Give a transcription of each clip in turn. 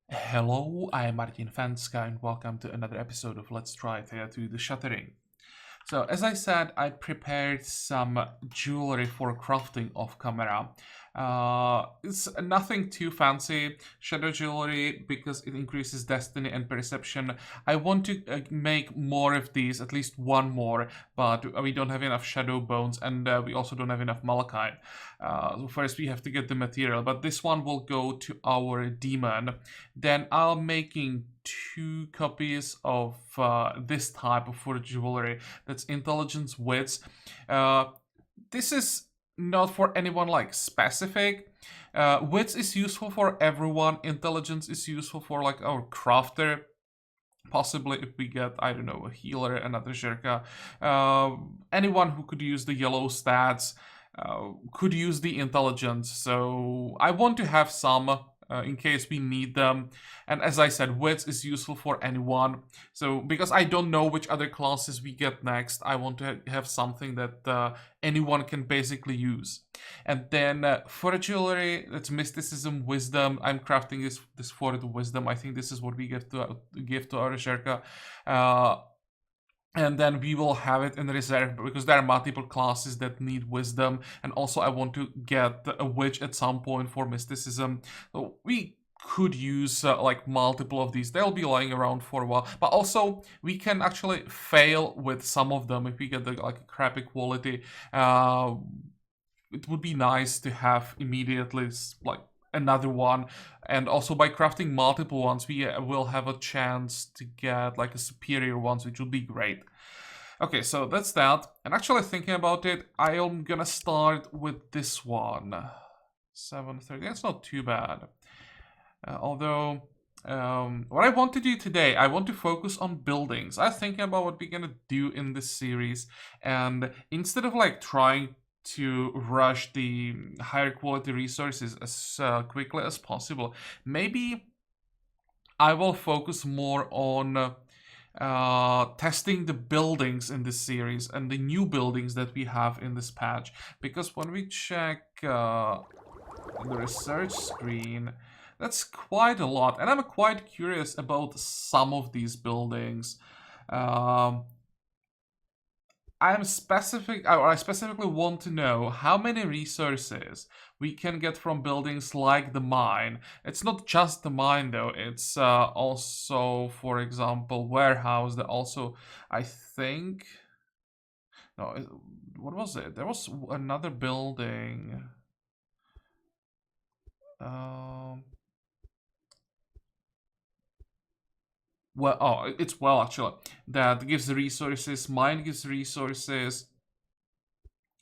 Hello, I'm Martin Fencka and welcome to another episode of Let's Try Thea to the Shattering. So, as I said, I prepared some jewelry for crafting off camera. It's nothing too fancy, shadow jewelry, because it increases destiny and perception. I want to make more of these, at least one more, but we don't have enough shadow bones and we also don't have enough malachite. So first we have to get the material, but this one will go to our demon. Then I'm making two copies of this type of for jewelry. That's intelligence wits. This is not for anyone like specific. Wits is useful for everyone. Intelligence is useful for like our crafter. Possibly if we get, I don't know, a healer, another Zherka. Anyone who could use the yellow stats could use the intelligence. So I want to have some in case we need them. And as I said, wits is useful for anyone. So because I don't know which other classes we get next, I want to have something that anyone can basically use. And then for jewelry, it's mysticism, wisdom. I'm crafting this for the wisdom. I think this is what we give to our Zherka. And then we will have it in reserve because there are multiple classes that need wisdom, and also I want to get a witch at some point for mysticism. So we could use like multiple of these. They'll be lying around for a while, but also we can actually fail with some of them if we get like a crappy quality. It would be nice to have immediately like another one, and also by crafting multiple ones we will have a chance to get like a superior ones, which would be great. Okay, so that's that. And actually thinking about it, I am gonna start with this one. 730, that's not too bad. Although what I want to do today, I want to focus on buildings. I'm thinking about what we're gonna do in this series, and instead of like trying to rush the higher quality resources as quickly as possible, maybe I will focus more on testing the buildings in this series and the new buildings that we have in this patch. Because when we check the research screen, that's quite a lot, and I'm quite curious about some of these buildings. I specifically want to know how many resources we can get from buildings like the mine. It's not just the mine though, it's also, for example, warehouse. That also, I think, no, what was it? There was another building. Um, it's well actually that gives the resources. Mine gives resources.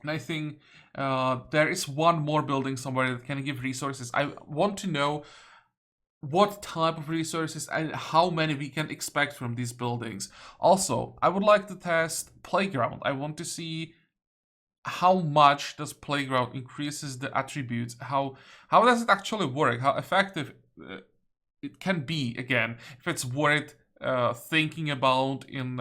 And I think there is one more building somewhere that can give resources. I want to know what type of resources and how many we can expect from these buildings. Also, I would like to test playground. I want to see how much does playground increases the attributes. How does it actually work? How effective it can be, again, if it's worth thinking about in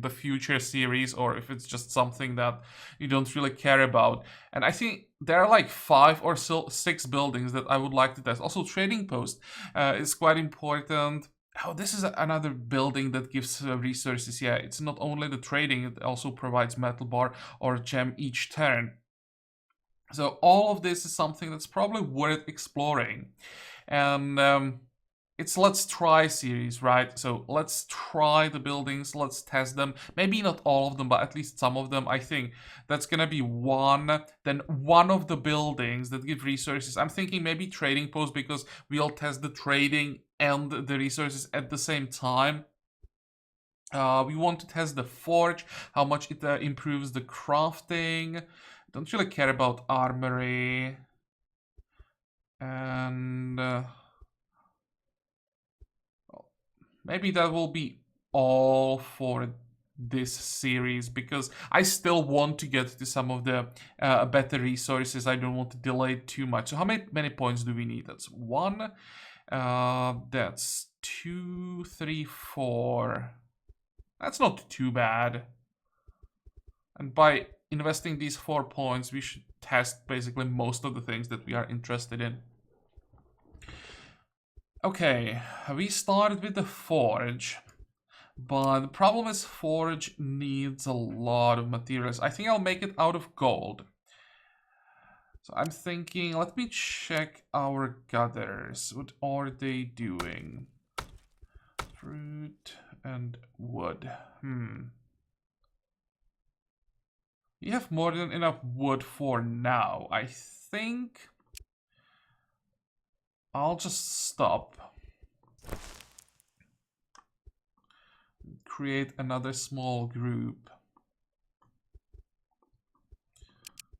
the future series, or if it's just something that you don't really care about. And I think there are like 5 or so 6 buildings that I would like to test. Also, trading post is quite important. Oh, this is another building that gives resources. Yeah, it's not only the trading, it also provides metal bar or gem each turn. So all of this is something that's probably worth exploring. And it's Let's Try series, right? So let's try the buildings, let's test them. Maybe not all of them, but at least some of them. I think that's gonna be one. Then one of the buildings that give resources. I'm thinking maybe trading post, because we'll test the trading and the resources at the same time. We want to test the forge, how much it improves the crafting. Don't really care about armory. And maybe that will be all for this series, because I still want to get to some of the better resources. I don't want to delay too much. So how many points do we need? That's 1. That's 2, 3, 4. That's not too bad. And by investing these 4 points, we should test basically most of the things that we are interested in. Okay, we started with the forge. But the problem is forge needs a lot of materials. I think I'll make it out of gold. So I'm thinking, let me check our gatherers. What are they doing? Fruit and wood. We have more than enough wood for now. I think I'll just stop. Create another small group.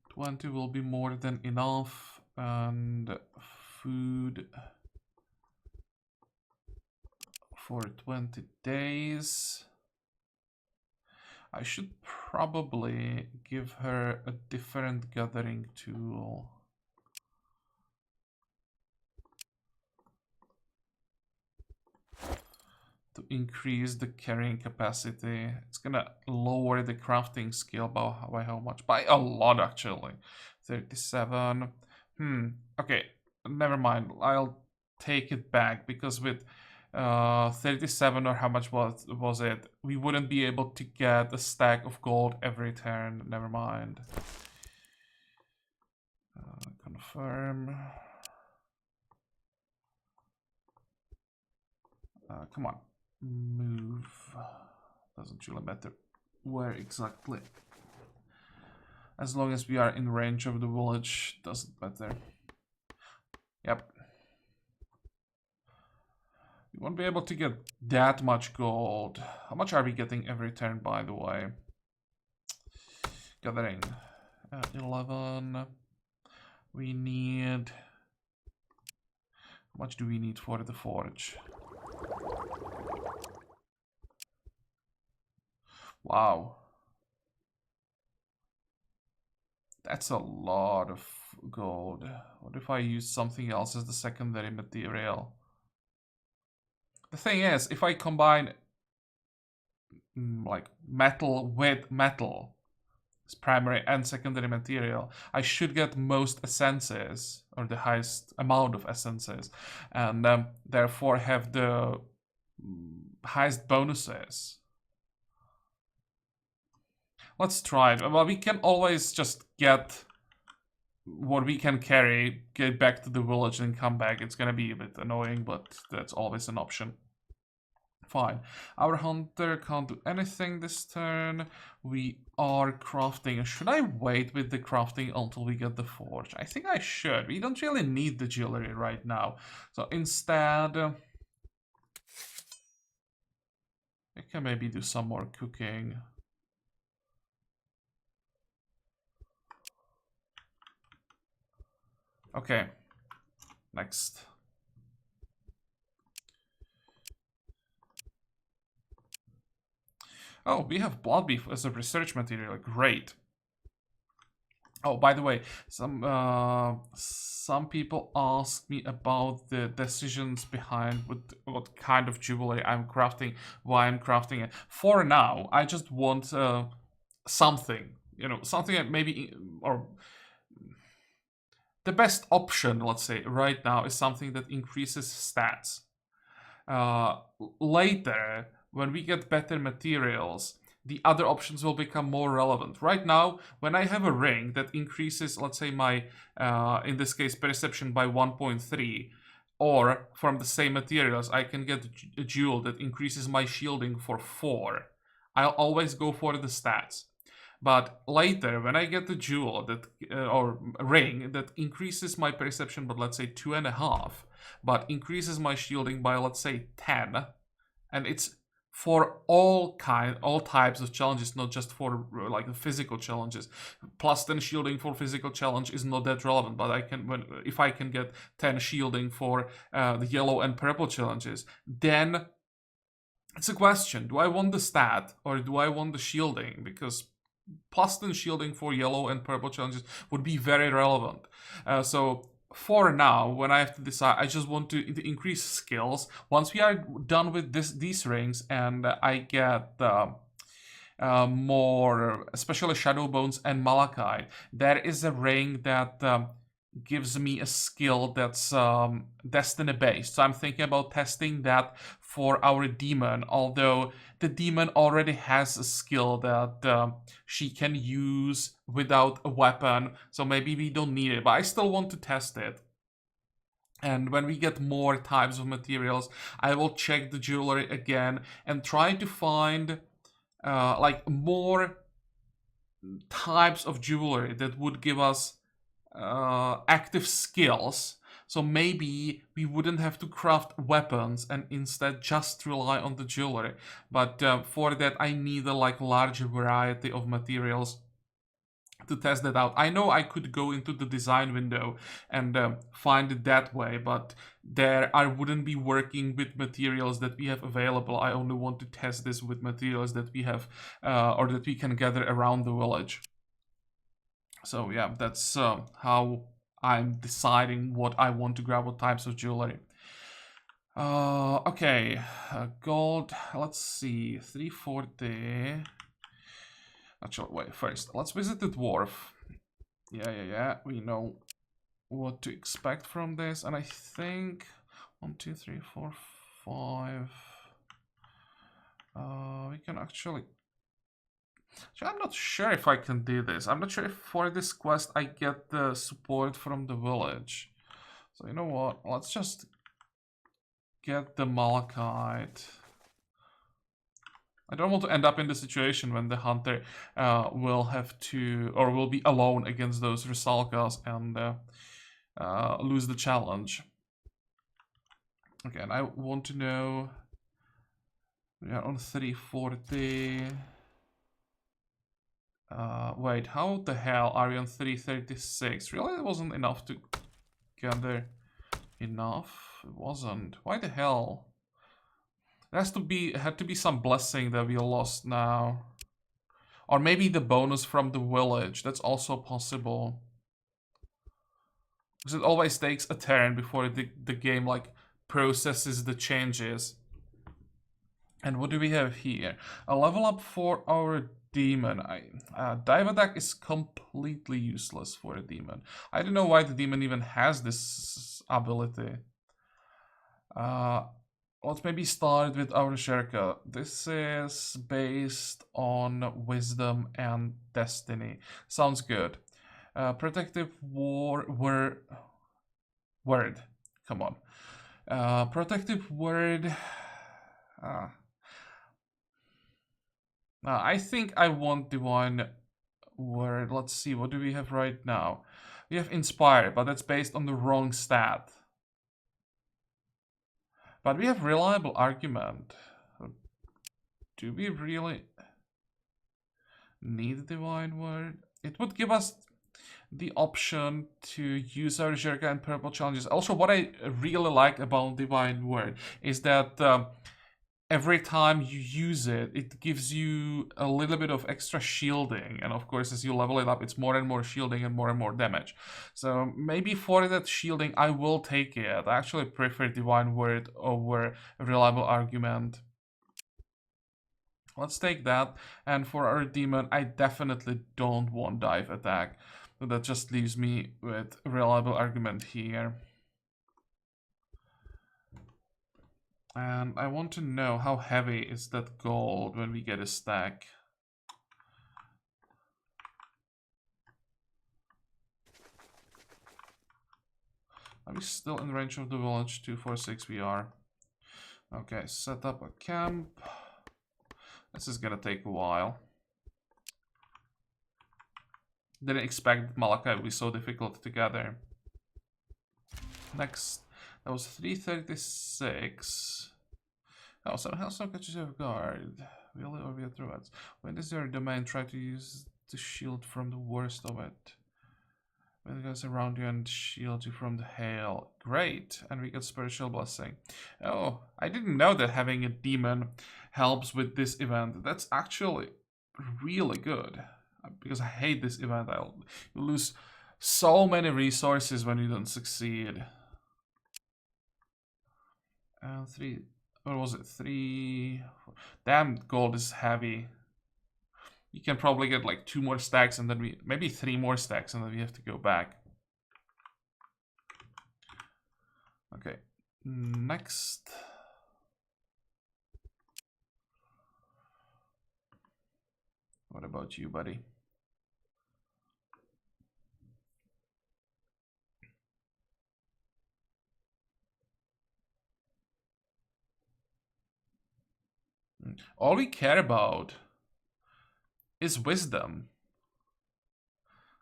20 will be more than enough. And food for 20 days. I should probably give her a different gathering tool. To increase the carrying capacity. It's gonna lower the crafting skill by how much? By a lot, actually. 37. Okay, never mind. I'll take it back, because with 37, or how much was it, we wouldn't be able to get a stack of gold every turn. Never mind. Confirm. Come on. Move. Doesn't really matter where exactly. As long as we are in range of the village, doesn't matter. Yep. We won't be able to get that much gold. How much are we getting every turn, by the way? Gathering. 11. We need... How much do we need for the forge? Wow. That's a lot of gold. What if I use something else as the secondary material? The thing is, if I combine like metal with metal as primary and secondary material, I should get most essences, or the highest amount of essences, and therefore have the highest bonuses. Let's try it. Well, we can always just get what we can carry, get back to the village and come back. It's gonna be a bit annoying, but that's always an option. Fine. Our hunter can't do anything this turn. We are crafting. Should I wait with the crafting until we get the forge? I think I should. We don't really need the jewelry right now. So instead, I can maybe do some more cooking. Okay. Next. Oh, we have blood beef as a research material. Great. Oh, by the way, some people ask me about the decisions behind what kind of jewelry I'm crafting, why I'm crafting it. For now, I just want something, something that maybe, or the best option, let's say, right now is something that increases stats. Later, when we get better materials, the other options will become more relevant. Right now, when I have a ring that increases, let's say, my, in this case, perception by 1.3, or from the same materials, I can get a jewel that increases my shielding for 4. I'll always go for the stats. But later, when I get the jewel that, or ring that increases my perception, but let's say 2.5, but increases my shielding by, let's say, 10, and it's for all types of challenges, not just for like the physical challenges. Plus 10 shielding for physical challenge is not that relevant, but if I can get 10 shielding for the yellow and purple challenges, then it's a question: do I want the stat or do I want the shielding? Because plus 10 shielding for yellow and purple challenges would be very relevant. So for now, when I have to decide, I just want to increase skills. Once we are done with these rings and I get more, especially Shadow Bones and Malachite, there is a ring that gives me a skill that's destiny based. So I'm thinking about testing that for our demon, although the demon already has a skill that she can use without a weapon, so maybe we don't need it, but I still want to test it. And when we get more types of materials, I will check the jewelry again and try to find like more types of jewelry that would give us active skills. So maybe we wouldn't have to craft weapons and instead just rely on the jewelry. But for that, I need a like larger variety of materials to test that out. I know I could go into the design window and find it that way, but there I wouldn't be working with materials that we have available. I only want to test this with materials that we have or that we can gather around the village. So yeah, that's how I'm deciding what I want to grab, what types of jewelry. Okay, gold, let's see, 340. Actually, wait, first, let's visit the dwarf. Yeah, we know what to expect from this, and I think 1, 2, 3, 4, 5. We can actually. I'm not sure if I can do this. I'm not sure if for this quest I get the support from the village. So you know what? Let's just get the malachite. I don't want to end up in the situation when the hunter will have to, or will be alone against those Rusalkas and lose the challenge. Okay, and I want to know, we are on 340. Wait, how the hell are we on 336? Really, it wasn't enough to gather enough? It wasn't. Why the hell? There had to be some blessing that we lost now. Or maybe the bonus from the village. That's also possible. Because it always takes a turn before the game like processes the changes. And what do we have here? A level up for our demon. Dive attack is completely useless for a demon. I don't know why the demon even has this ability. Let's maybe start with our Sherka. This is based on wisdom and destiny. Sounds good. Protective word. Come on. Protective word. I think I want divine word. Let's see, what do we have right now? We have inspired, but that's based on the wrong stat. But we have reliable argument. Do we really need divine word? It would give us the option to use our Jerka and purple challenges. Also, what I really like about divine word is that every time you use it, it gives you a little bit of extra shielding. And of course, as you level it up, it's more and more shielding and more damage. So maybe for that shielding, I will take it. I actually prefer Divine Word over Reliable Argument. Let's take that. And for our demon, I definitely don't want Dive Attack. So that just leaves me with Reliable Argument here. And I want to know how heavy is that gold when we get a stack. Are we still in range of the village? 246 we are. Okay, set up a camp. This is gonna take a while. Didn't expect Malachite would be so difficult to gather. Next, that was 336. Oh, somehow some catches you off guard. Really over your threats. When is your domain? Try to use the shield from the worst of it. When it goes around you and shield you from the hail. Great, and we get spiritual blessing. Oh, I didn't know that having a demon helps with this event. That's actually really good. Because I hate this event. You lose so many resources when you don't succeed. Three. What was it? 3. Damn, gold is heavy. You can probably get like 2 more stacks and then maybe 3 more stacks and then we have to go back. Okay, next. What about you, buddy? All we care about is wisdom.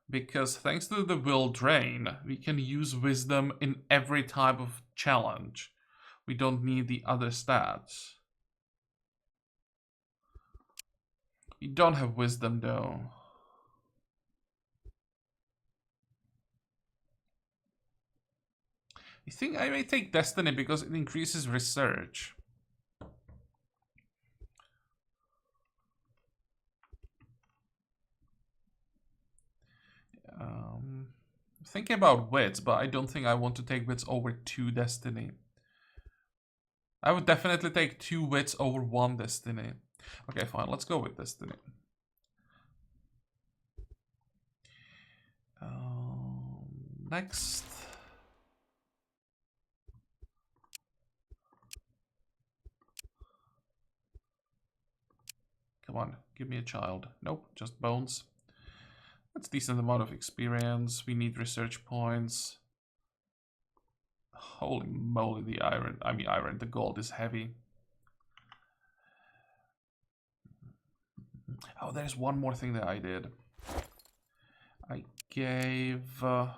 Because thanks to the will drain, we can use wisdom in every type of challenge. We don't need the other stats. We don't have wisdom though. I think I may take destiny because it increases research. Thinking about wits, but I don't think I want to take wits over 2 destiny. I would definitely take 2 wits over 1 destiny. Okay, fine, let's go with destiny. Next. Come on, give me a child. Nope, just bones. That's a decent amount of experience. We need research points. Holy moly, the iron. I mean, iron, the gold is heavy. Oh, there's one more thing that I did. I gave our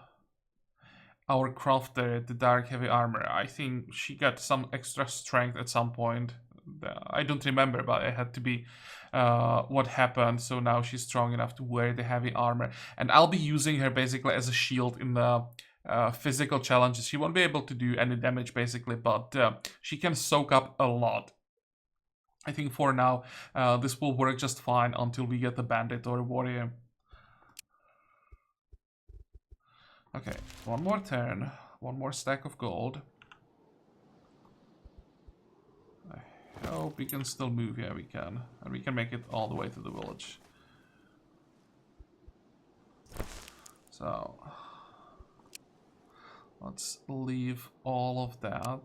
crafter the dark heavy armor. I think she got some extra strength at some point. I don't remember, but it had to be what happened. So now she's strong enough to wear the heavy armor. And I'll be using her basically as a shield in the physical challenges. She won't be able to do any damage basically, but she can soak up a lot. I think for now, this will work just fine until we get the bandit or a warrior. Okay, one more turn, one more stack of gold. I hope we can still move. Yeah, we can. And we can make it all the way to the village. So, let's leave all of that.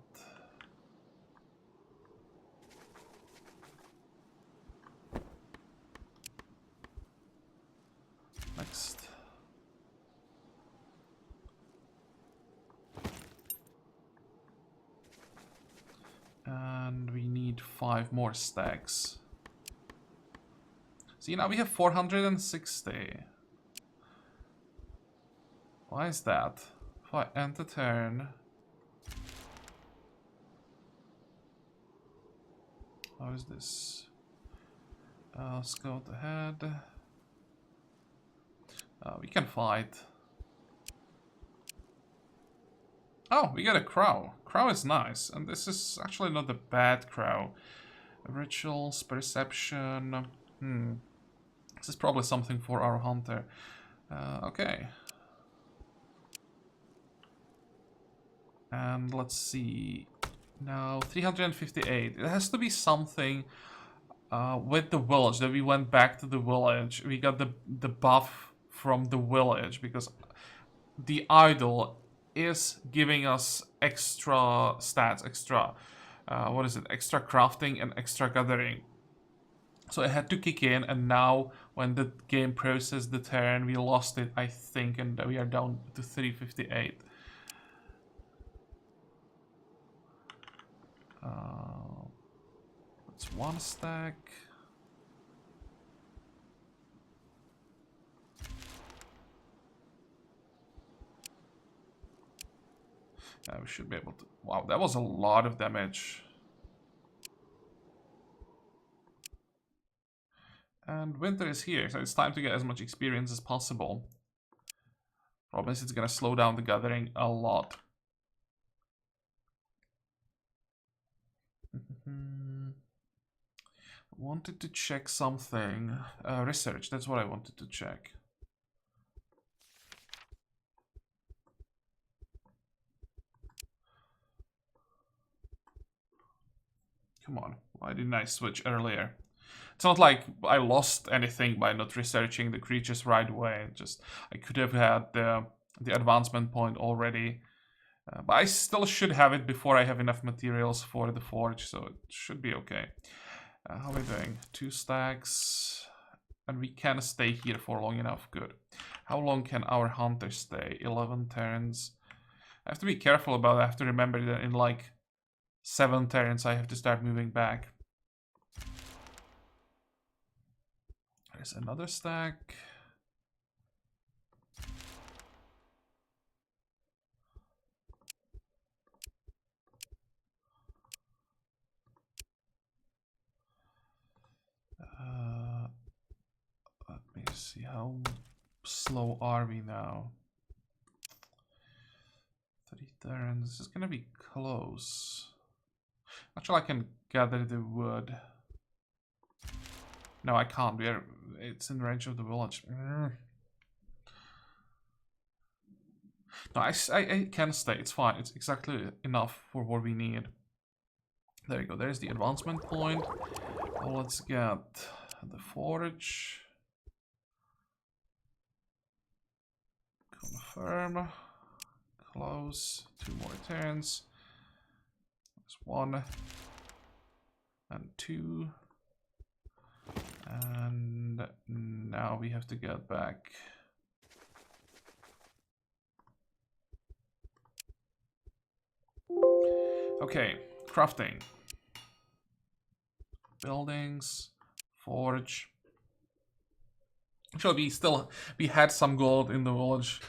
Next. And we need 5 more stacks. See, now we have 460. Why is that? If I end the turn... How is this? Scout ahead. We can fight. Oh, we get a crow. Crow is nice, and this is actually not a bad crow. Rituals, perception. This is probably something for our hunter. Okay. And let's see. Now, 358. It has to be something with the village, that we went back to the village. We got the buff from the village, because the idol is giving us extra stats, extra, what is it, extra crafting and extra gathering. So it had to kick in, and now when the game processed the turn, we lost it, I think, and we are down to 358. That's 1 stack. We should be able to... Wow, that was a lot of damage. And winter is here, so it's time to get as much experience as possible. Problem is, it's gonna slow down the gathering a lot. Wanted to check something. Research, that's what I wanted to check. Come on, why didn't I switch earlier? It's not like I lost anything by not researching the creatures right away. Just I could have had the advancement point already But I still should have it before I have enough materials for the forge, so it should be okay. How are we doing? 2 stacks. And we can stay here for long enough. Good. How long can our hunter stay? 11 turns. I have to be careful about it. I have to remember that in like 7 turns I have to start moving back. There's another stack. Let me see, how slow are we now? 30 turns. This is gonna be close. Actually, I can gather the wood. No, I can't. It's in range of the village. No, I can stay. It's fine. It's exactly enough for what we need. There you go. There's the advancement point. Well, let's get the forge. Confirm. Close. 2 more turns. There's 1 and 2. And now we have to get back. Okay, crafting. Buildings, forge. Actually, we had some gold in the village,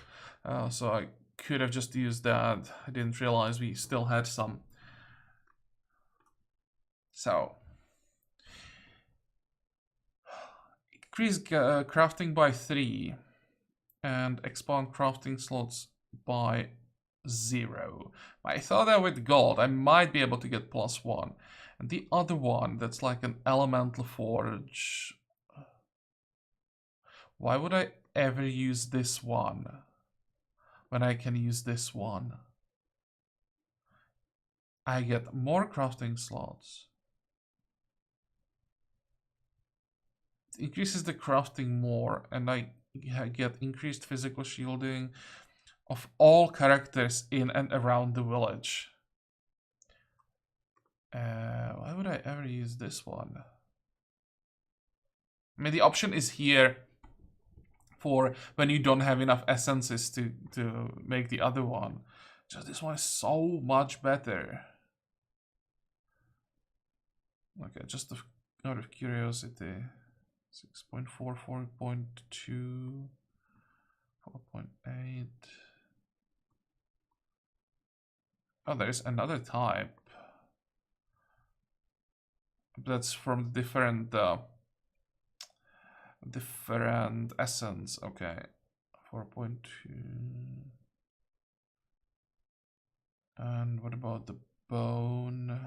so I could have just used that. I didn't realize we still had some. So, increase crafting by 3 and expand crafting slots by 0. I thought that with gold I might be able to get +1. And the other one, that's like an elemental forge. Why would I ever use this one when I can use this one? I get more crafting slots. It increases the crafting more, and I get increased physical shielding of all characters in and around the village. Why would I ever use this one? I mean, the option is here for when you don't have enough essences to make the other one. Just this one is so much better. Okay, just out of curiosity. 6.4, 4.2, 4.8. Oh, there's another type. That's from different essence. Okay, 4.2. And what about the bone?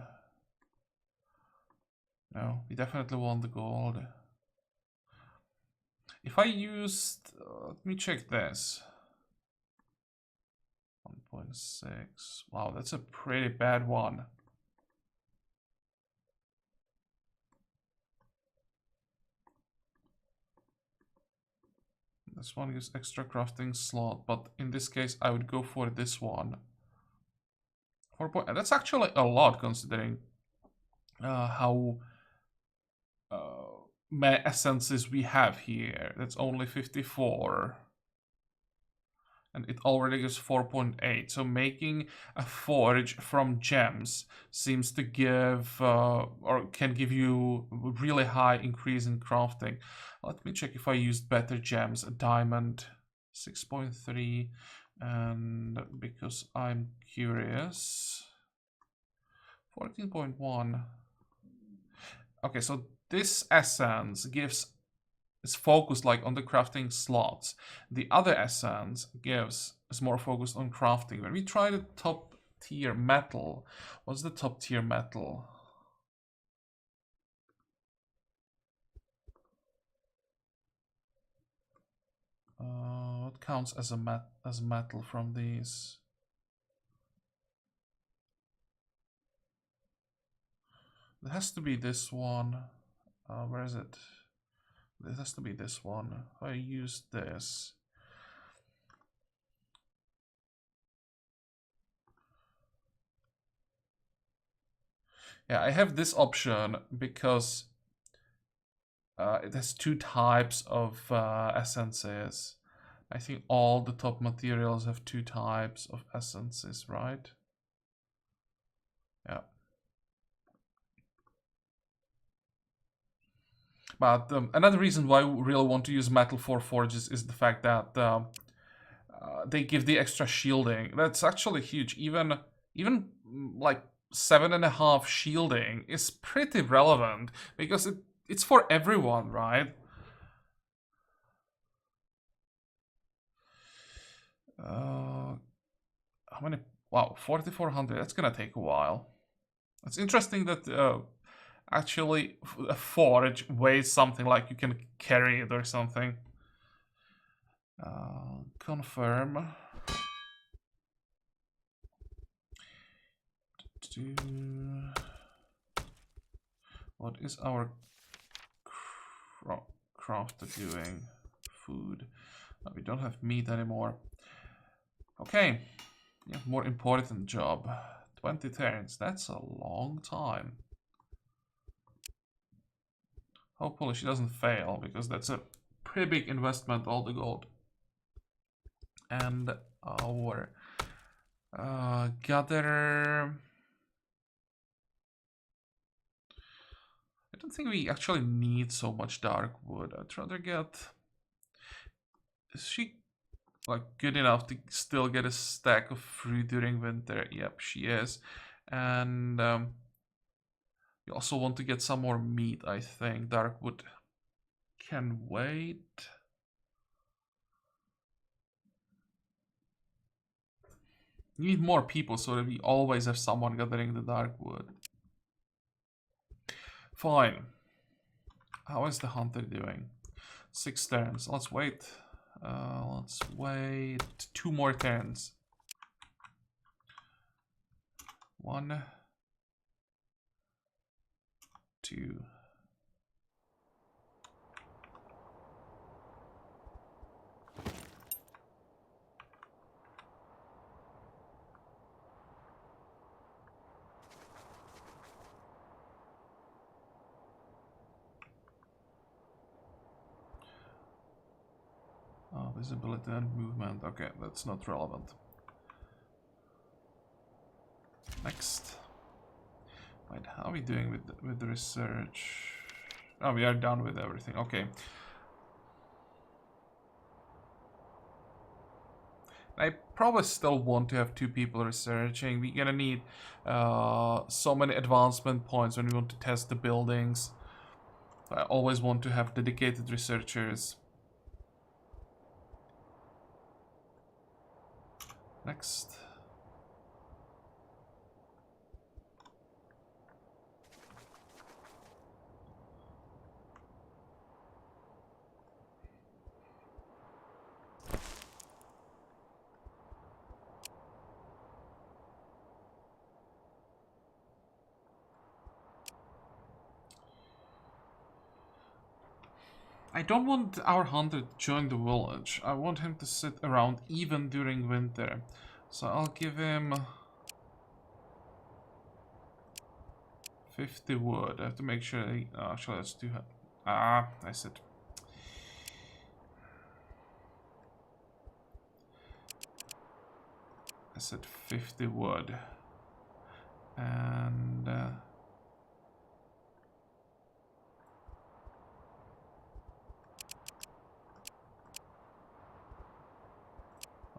No, we definitely want the gold. If I used, let me check this. 1.6. Wow, that's a pretty bad one. This one gives extra crafting slot, but in this case I would go for this one. 4. That's actually a lot considering how many essences we have here. That's only 54. And it already gives 4.8. So making a forge from gems seems to give, or can give you really high increase in crafting. Let me check if I used better gems. A diamond, 6.3. And because I'm curious, 14.1. Okay, so this essence is focused like on the crafting slots. The other essence is more focused on crafting. When we try the top tier metal, what's the top tier metal? What counts as as metal from these? It has to be this one. Where is it? It has to be this one. I used this. Yeah, I have this option because it has 2 types of essences. I think all the top materials have 2 types of essences, right? Yeah. But another reason why we really want to use metal for forges is the fact that they give the extra shielding. That's actually huge. Even like 7.5 shielding is pretty relevant because it's for everyone, right? How many? Wow, 4,400. That's gonna take a while. It's interesting that actually a forge weighs something like you can carry it or something. Confirm. What is our crafter doing? Food. We don't have meat anymore. Okay. Yeah, more important job. 20 turns. That's a long time. Hopefully she doesn't fail, because that's a pretty big investment, all the gold. And our gather. I don't think we actually need so much dark wood. I'd rather get... Is she like good enough to still get a stack of fruit during winter? Yep, she is. And you also want to get some more meat, I think. Dark wood can wait. You need more people so that we always have someone gathering the dark wood. Fine. How is the hunter doing? 6 turns. Let's wait. Let's wait 2 more turns. 1, 2. Visibility and movement. Okay, that's not relevant. Next. Wait, how are we doing with the research? Oh, we are done with everything. Okay. I probably still want to have 2 people researching. We're gonna need so many advancement points when we want to test the buildings. I always want to have dedicated researchers. Next. I don't want our hunter to join the village. I want him to sit around even during winter. So I'll give him 50 wood. I have to make sure he... actually, let's do... I said... I said 50 wood. And...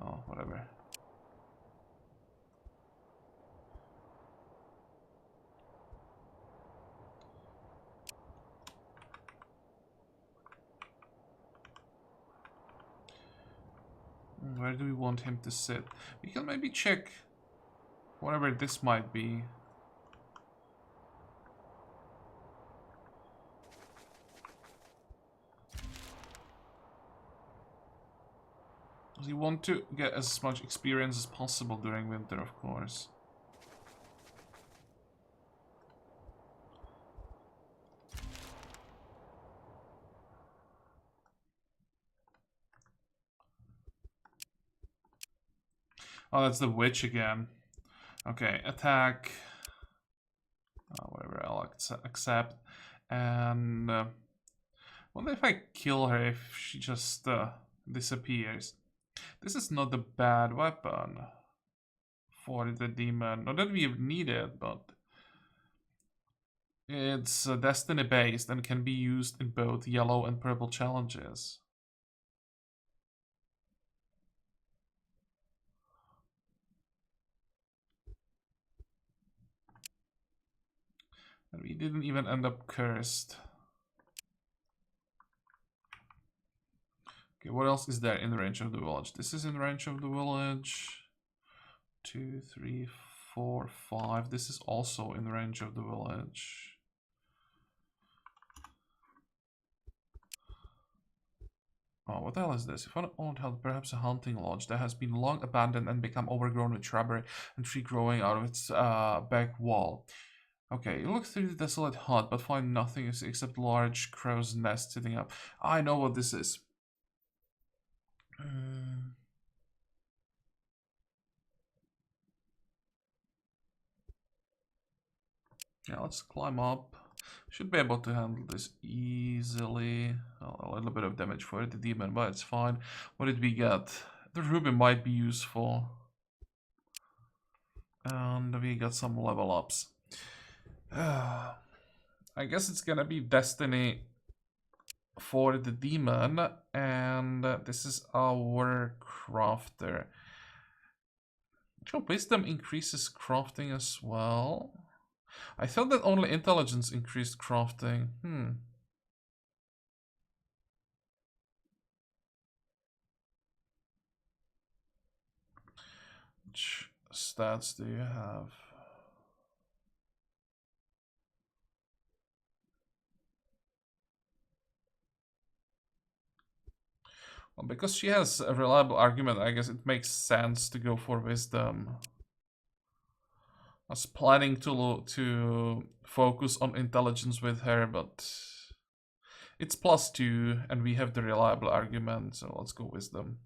oh, whatever. Where do we want him to sit? We can maybe check whatever this might be. We want to get as much experience as possible during winter, of course. Oh, that's the witch again. Okay, attack. Whatever, I'll accept. And wonder if I kill her if she just disappears. This is not a bad weapon for the demon. Not that we need it, but it's destiny based and can be used in both yellow and purple challenges. And we didn't even end up cursed. Okay, what else is there in the range of the village? This is in the range of the village. 2, 3, 4, 5. This is also in the range of the village. Oh, what the hell is this? If I don't have perhaps a hunting lodge that has been long abandoned and become overgrown with shrubbery and tree growing out of its back wall. Okay, you look through the desolate hut, but find nothing except large crow's nest sitting up. I know what this is. Yeah, let's climb up. Should be able to handle this easily. A little bit of damage for the demon, but it's fine. What did we get? The ruby might be useful. And we got some level ups. I guess it's gonna be destiny for the demon, and this is our crafter. Actual wisdom increases crafting as well. I thought that only intelligence increased crafting. Which stats do you have? Well, because she has a reliable argument, I guess it makes sense to go for wisdom. I was planning to focus on intelligence with her, but it's +2 and we have the reliable argument, so let's go wisdom.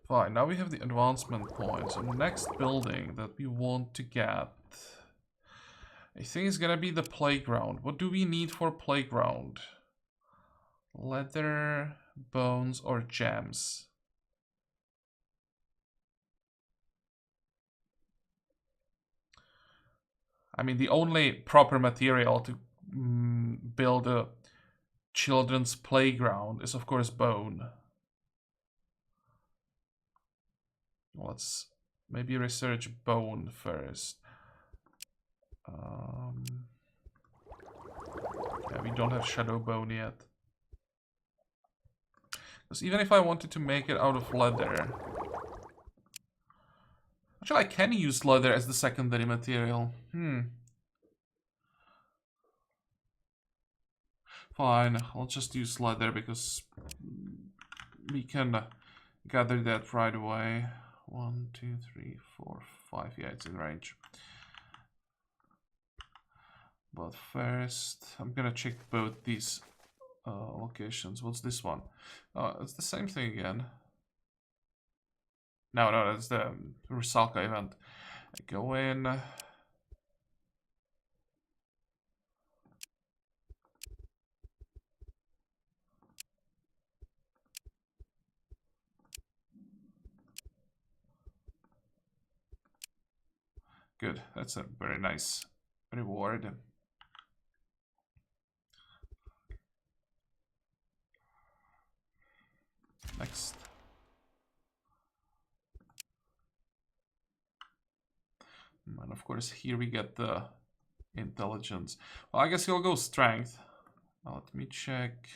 Fine, now we have the advancement points. So the next building that we want to get, I think it's gonna be the playground. What do we need for playground? Leather, bones, or gems? I mean, the only proper material to build a children's playground is, of course, bone. Let's maybe research bone first. Yeah, we don't have shadow bone yet. Because even if I wanted to make it out of leather... Actually, I can use leather as the secondary material. Fine, I'll just use leather because we can gather that right away. 1, 2, 3, 4, 5. Yeah, it's in range. But first, I'm gonna check both these locations. What's this one? It's the same thing again. No, that's the Rusalka event. I go in. Good, that's a very nice reward. Next. And of course, here we get the intelligence. Well, I guess he'll go strength. Let me check.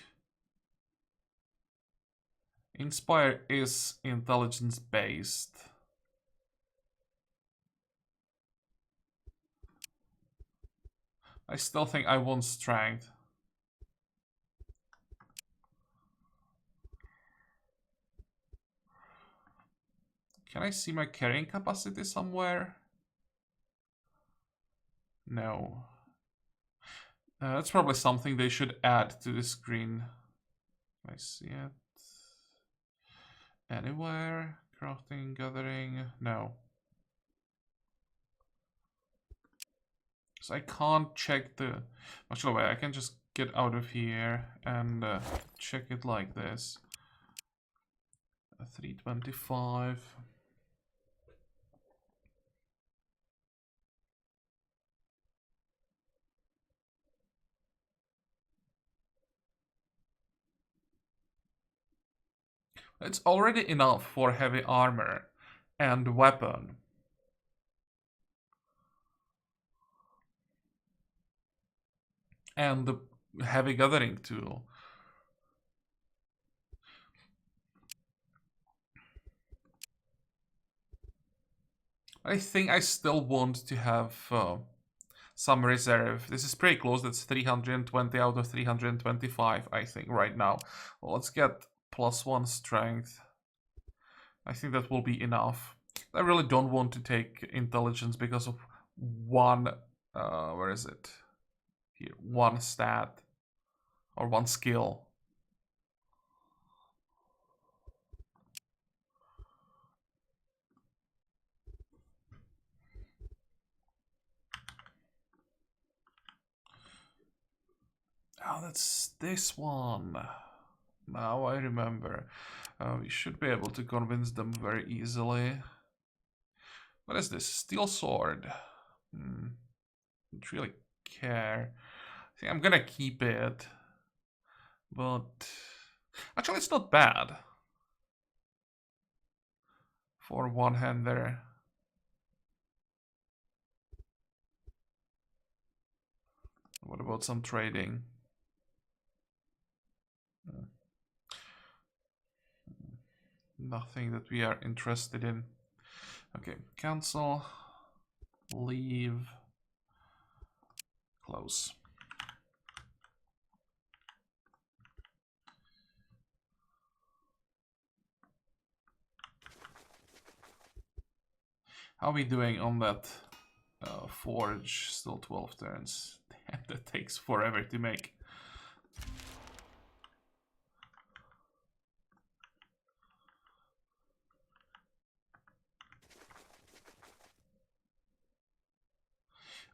Inspire is intelligence based. I still think I want strength. Can I see my carrying capacity somewhere? No. That's probably something they should add to the screen. Can I see it? Anywhere? Crafting, gathering? No. So I can't check the... Actually, wait, I can just get out of here and check it like this. 325. It's already enough for heavy armor and weapon. And the heavy gathering tool. I think I still want to have some reserve. This is pretty close. That's 320 out of 325, I think, right now. Well, let's get +1 strength. I think that will be enough. I really don't want to take intelligence because of one... where is it? Here, one stat. Or one skill. Oh, that's this one. Now I remember. We should be able to convince them very easily. What is this? Steel sword. Don't really care. I think I'm gonna keep it. But actually, it's not bad for one-hander. What about some trading? Nothing that we are interested in. Okay, cancel, leave, close. How are we doing on that forge? Still 12 turns. Damn, that takes forever to make.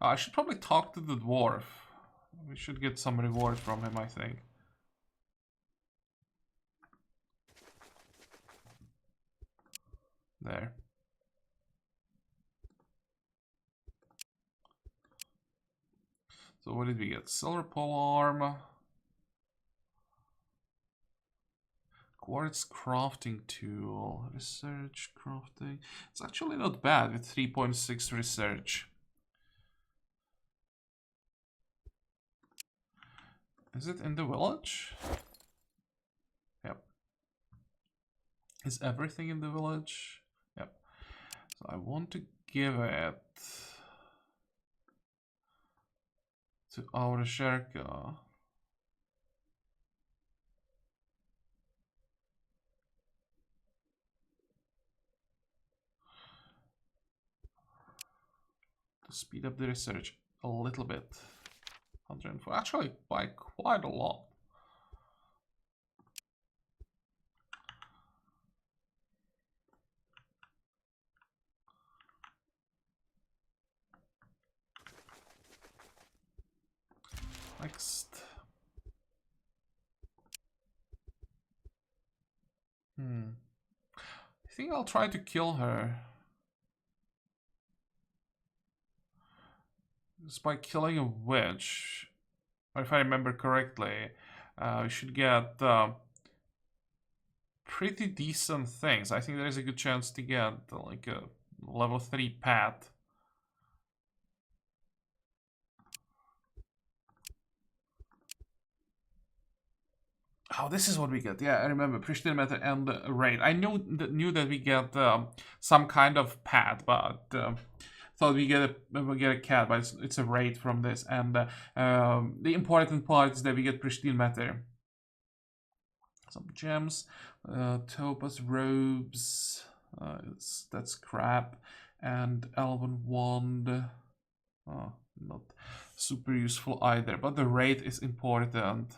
I should probably talk to the dwarf. We should get some reward from him, I think. There. So what did we get? Silver polearm. Quartz crafting tool. Research crafting. It's actually not bad with 3.6 research. Is it in the village? Yep. Is everything in the village? Yep. So I want to give it to our Sherka. To speed up the research a little bit. 104. Actually, by quite a lot. Next. I think I'll try to kill her. Just by killing a witch. Or if I remember correctly, we should get pretty decent things. I think there is a good chance to get like a level 3 pet. Oh, this is what we get. Yeah, I remember. Pristine method and raid. I knew that we get some kind of pet, but thought we get a cat, but it's a raid from this. And the important part is that we get pristine matter. Some gems, topaz robes. That's crap. And elven wand. Oh, not super useful either. But the raid is important.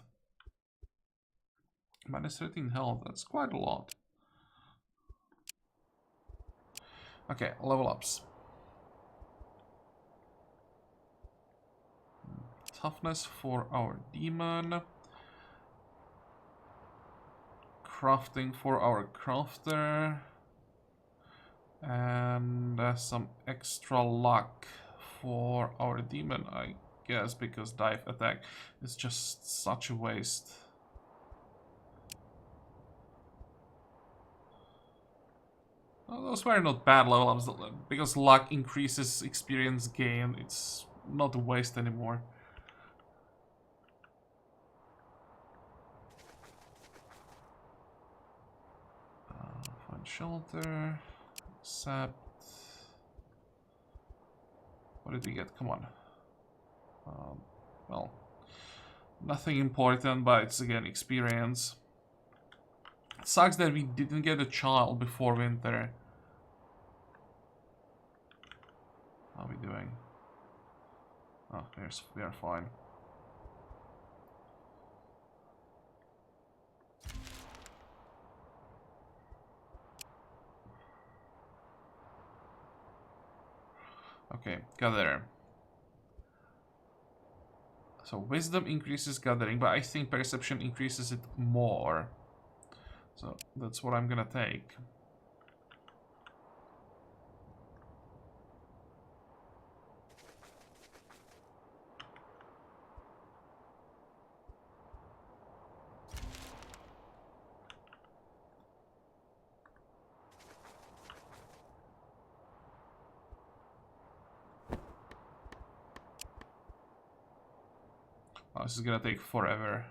Minus 13 health, that's quite a lot. Okay, level ups. toughness for our demon. Crafting for our crafter. And some extra luck for our demon, I guess, because dive attack is just such a waste. Well, those were not bad level ups, because luck increases experience gain. It's not a waste anymore. Find shelter. Accept. What did we get? Come on. Well, nothing important, but it's again experience. It sucks that we didn't get a child before winter. How are we doing? Oh, we are fine. Okay, gather. So wisdom increases gathering, but I think perception increases it more. So that's what I'm gonna take. Oh, this is gonna take forever.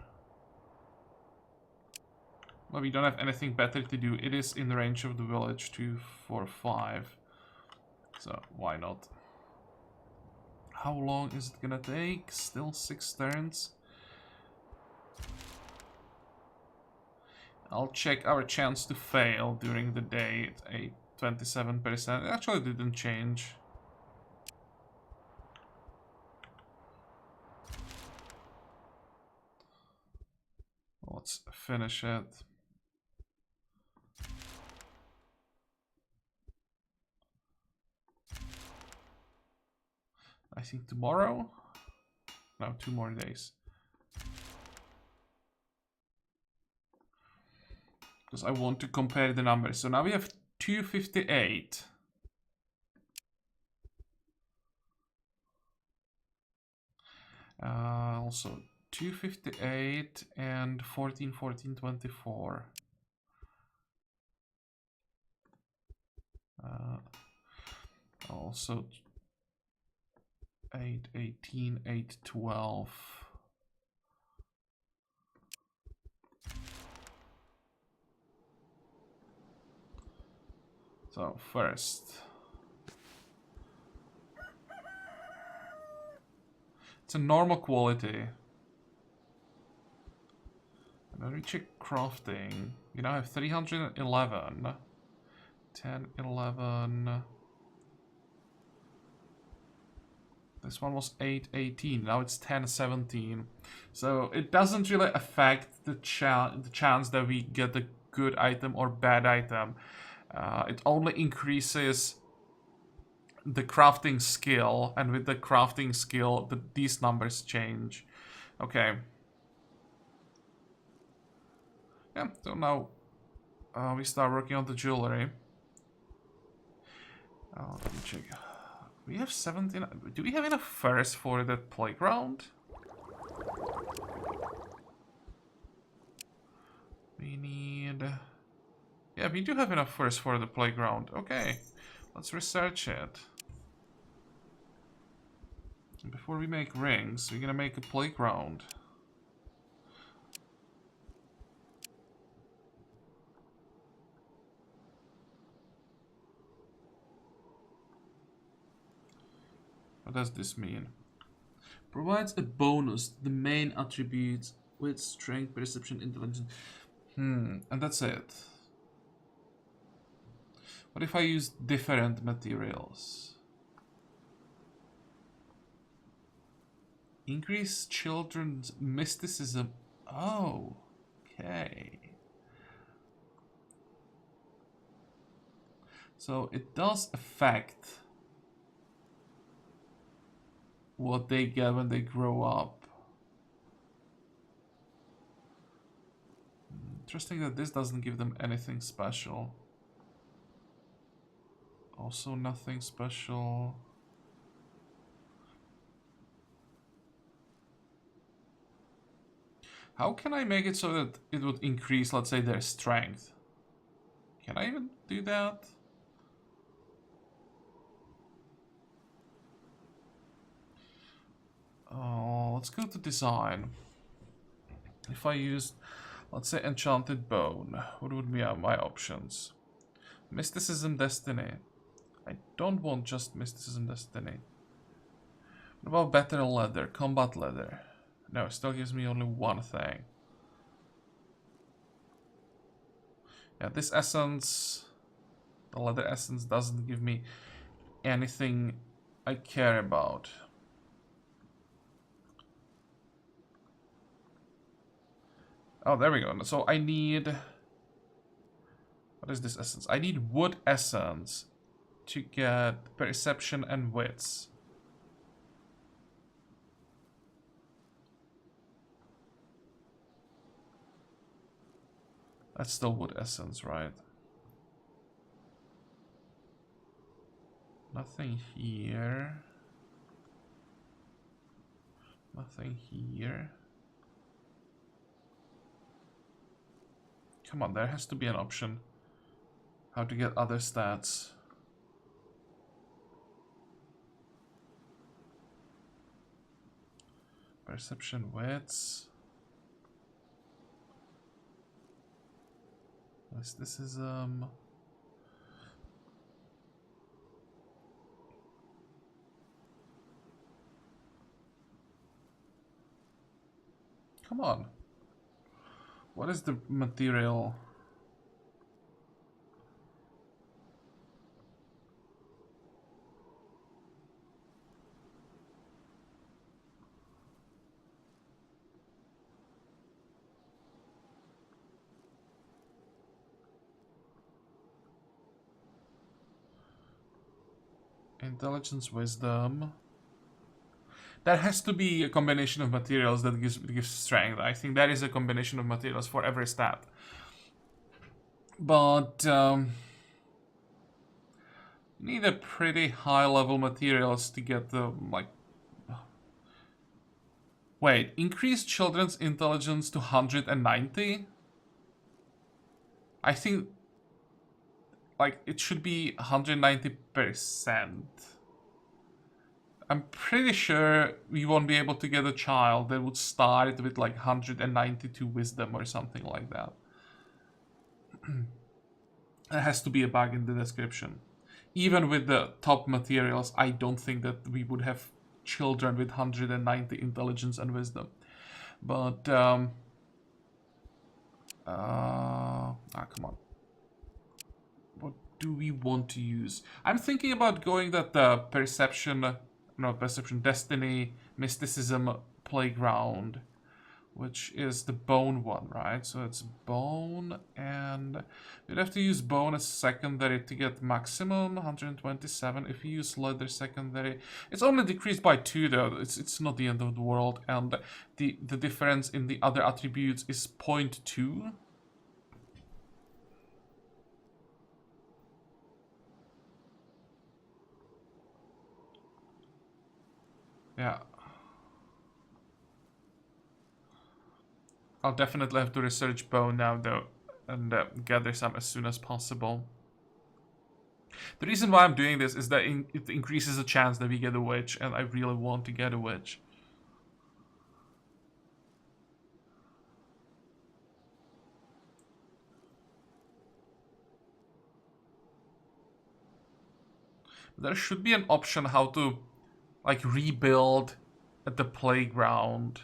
Well, we don't have anything better to do. It is in the range of the village, 2, 4, 5. So, why not? How long is it gonna take? Still 6 turns. I'll check our chance to fail during the day at a 27%. It actually didn't change. Let's finish it. I think tomorrow? No, 2 more days. Because I want to compare the numbers. So now we have 258. Also 258 and 14, 14, 24. Also 8, 18, 8, 12. So first, it's a normal quality. And then we check crafting. We now have 311. 10, 11. This one was 8, 18. Now it's 10, 17. So it doesn't really affect the chance that we get a good item or bad item. It only increases the crafting skill, and with the crafting skill, these numbers change. Okay. Yeah, so now we start working on the jewelry. Let me check. We have 17. Do we have enough furs for the playground? We need... Yeah, we do have enough furs for the playground. Okay, let's research it. Before we make rings, we're gonna make a playground. What does this mean? Provides a bonus to the main attributes with strength, perception, intelligence. And that's it. What if I use different materials? Increase children's mysticism. Oh, okay. So it does affect what they get when they grow up. Interesting that this doesn't give them anything special. Also nothing special. How can I make it so that it would increase, let's say, their strength? Can I even do that? Oh, let's go to design. If I used, let's say, enchanted bone, what would be my options? Mysticism, destiny. I don't want just mysticism, destiny. What about better leather, combat leather? No, it still gives me only one thing. Yeah, this essence, the leather essence, doesn't give me anything I care about. Oh, there we go. So I need... What is this essence? I need wood essence to get perception and wits. That's still wood essence, right? Nothing here. Nothing here. Come on, there has to be an option. How to get other stats. Perception, wits. Mysticism. Come on. What is the material? Intelligence, wisdom. There has to be a combination of materials that gives strength. I think there is a combination of materials for every stat. But you need a pretty high level materials to get the like. Wait, increase children's intelligence to 190? I think like it should be 190%. I'm pretty sure we won't be able to get a child that would start with like 192 wisdom or something like that. There has to be a bug in the description. Even with the top materials, I don't think that we would have children with 190 intelligence and wisdom. But, come on. What do we want to use? I'm thinking about going that the perception, destiny, mysticism, playground, which is the bone one, right? So it's bone, and we'd have to use bone as secondary to get maximum 127. If you use leather secondary, it's only decreased by 2 though. It's not the end of the world, and the difference in the other attributes is 0.2. Yeah. I'll definitely have to research bone now though, and gather some as soon as possible. The reason why I'm doing this is that it increases the chance that we get a witch, and I really want to get a witch. There should be an option how to like rebuild at the playground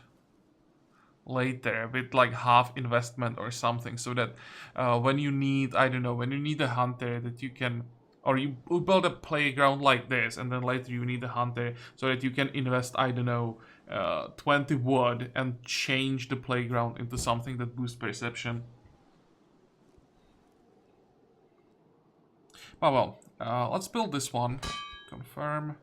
later with like half investment or something, so that when you need, I don't know, when you need a hunter that you can, or you build a playground like this and then later you need a hunter so that you can invest, I don't know, 20 wood and change the playground into something that boosts perception. Oh well, let's build this one. Confirm.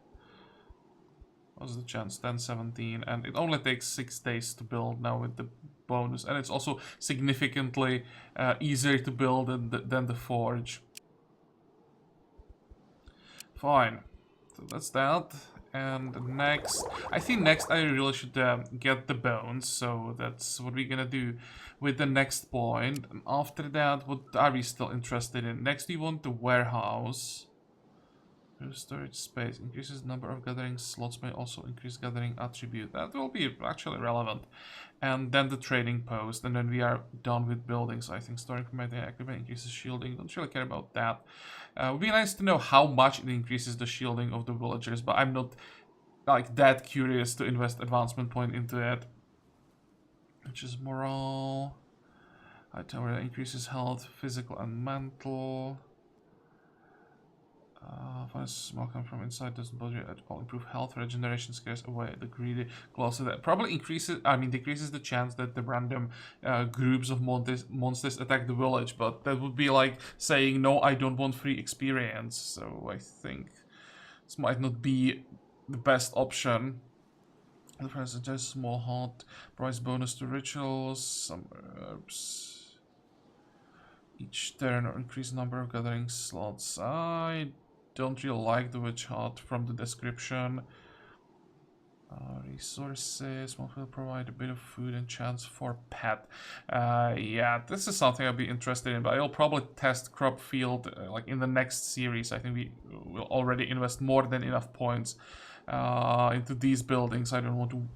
What's the chance? 10, 17, and it only takes 6 days to build now with the bonus, and it's also significantly easier to build than the forge. Fine. So that's that. And next, I think next I really should get the bones. So that's what we're gonna do with the next point. And after that, what are we still interested in? Next, we want the warehouse. Storage space increases number of gathering slots, may also increase gathering attribute. That will be actually relevant. And then the trading post, and then we are done with buildings. I think storing equipment increases shielding. Don't really care about that. It would be nice to know how much it increases the shielding of the villagers, but I'm not like that curious to invest advancement point into it. Which is morale. Item that increases health, physical and mental. Find small come from inside, doesn't bother you at all. Improve health, regeneration scares away the greedy. Closer that probably decreases the chance that the random groups of monsters attack the village, but that would be like saying, no, I don't want free experience. So I think this might not be the best option. The price suggests small hot, price bonus to rituals, some herbs. Each turn or increased number of gathering slots. I don't really like the witch hut from the description. Resources will provide a bit of food and chance for pet. Yeah, this is something I'll be interested in, but I'll probably test crop field like in the next series. I think we will already invest more than enough points into these buildings. I don't want to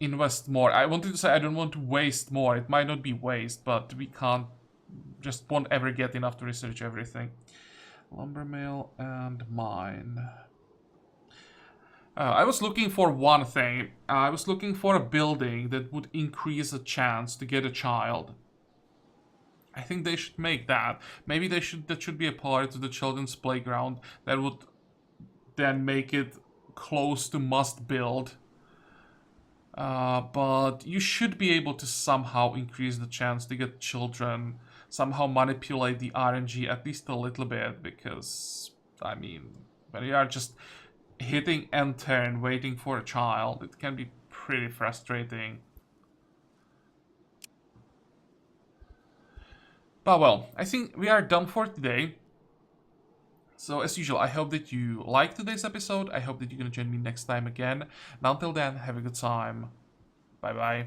invest more. I wanted to say I don't want to waste more. It might not be waste, but we won't ever get enough to research everything. Lumber mill and mine. I was looking for one thing. I was looking for a building that would increase a chance to get a child. I think they should make that. Maybe that should be a part of the children's playground that would then make it close to must build. But you should be able to somehow increase the chance to get children, somehow manipulate the RNG at least a little bit, because, I mean, when you are just hitting enter and waiting for a child, it can be pretty frustrating. But well, I think we are done for today. So as usual, I hope that you liked today's episode. I hope that you're gonna join me next time again. And until then, have a good time. Bye bye.